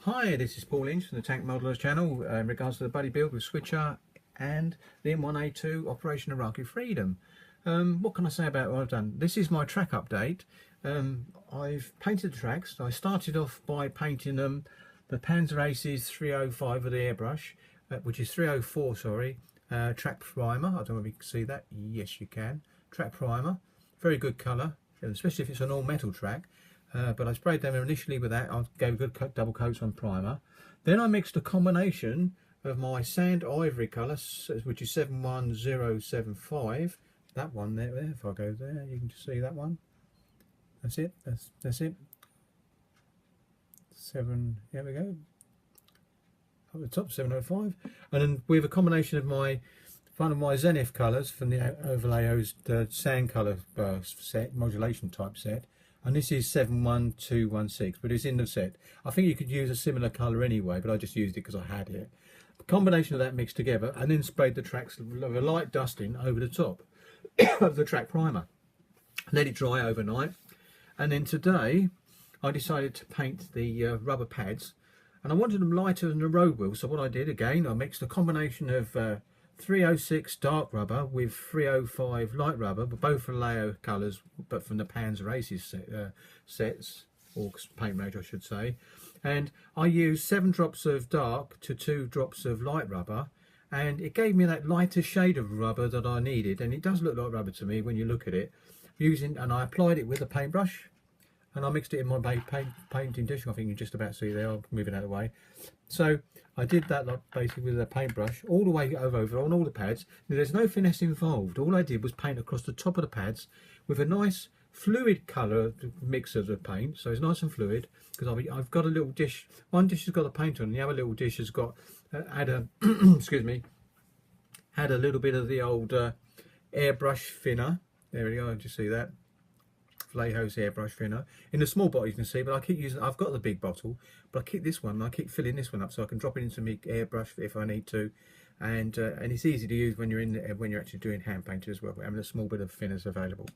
Hi, this is Paul Inch from the Tank Modelers channel in regards to the buddy build with switcher and the M1A2 Operation Iraqi Freedom. What can I say about what I've done? This is my track update. I've painted the tracks. I started off by painting them the Panzer Aces 305 with the airbrush, which is 304, sorry, track primer. I don't know if you can see that. Yes, you can. Track primer, very good colour, especially if it's an all metal track. But I sprayed them initially with that. I gave a good double coats on primer. Then I mixed a combination of my sand ivory colour, which is 71075. That one there. If I go there, you can just see that one. That's it. That's it. Here we go. Up the top, 705. And then with a combination of one of my Zenith colours from the Overlayos, the sand colour set, modulation type set. And this is 71216, but it's in the set. I think you could use a similar colour anyway, but I just used it because I had it. A combination of that mixed together, and then sprayed the tracks with a light dusting over the top of the track primer. Let it dry overnight, and then today I decided to paint the rubber pads, and I wanted them lighter than the road wheels. So what I did, again, I mixed a combination of 306 dark rubber with 305 light rubber, but both are layer colours, but from the Panzer Aces sets, or paint range I should say. And I used 7 drops of dark to 2 drops of light rubber, and it gave me that lighter shade of rubber that I needed. And it does look like rubber to me when you look at it. And I applied it with a paintbrush, and I mixed it in my painting dish. I think you can just about see there. I'll move it out of the way. So I did that basically with a paintbrush all the way over on all the pads. Now, there's no finesse involved. All I did was paint across the top of the pads with a nice fluid colour mix of the paint. So it's nice and fluid, because I've got a little dish. One dish has got the paint on, and the other little dish has got excuse me, had a little bit of the old airbrush thinner. There we go. Just see that. Vallejo's airbrush thinner in the small bottle, you can see, but I keep using, I've got the big bottle, but I keep this one, I keep filling this one up so I can drop it into my airbrush if I need to, and it's easy to use when you're actually doing hand painting as well, but having a small bit of thinners available.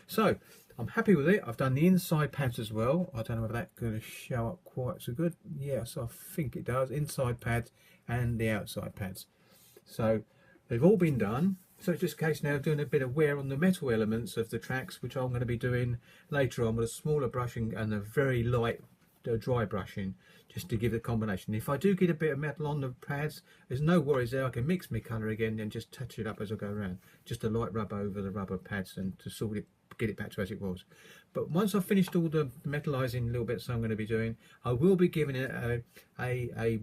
So I'm happy with it. I've done the inside pads as well. I don't know whether that's going to show up quite so good. Yes, I think it does. Inside pads and the outside pads. So they've all been done. So it's just a case now of doing a bit of wear on the metal elements of the tracks, which I'm going to be doing later on with a smaller brushing and a very light dry brushing, just to give it a combination. If I do get a bit of metal on the pads, there's no worries there. I can mix my colour again and just touch it up as I go around. Just a light rub over the rubber pads and to sort it, get it back to as it was. But once I've finished all the metallising little bits I'm going to be doing, I will be giving it a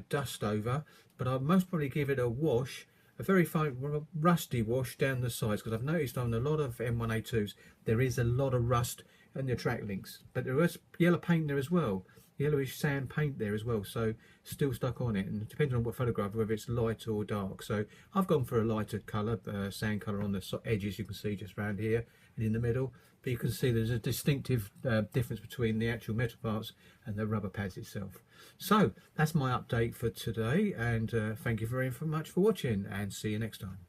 dust over, but I'll most probably give it a wash, a very fine rusty wash down the sides, because I've noticed on a lot of M1A2s there is a lot of rust in the track links, but there is yellow paint there as well, yellowish sand paint there as well, so still stuck on it, and depending on what photograph, whether it's light or dark. So I've gone for a lighter colour, sand colour on the edges, you can see just around here and in the middle, but you can see there's a distinctive difference between the actual metal parts and the rubber pads itself. So that's my update for today, and thank you very much for watching, and see you next time.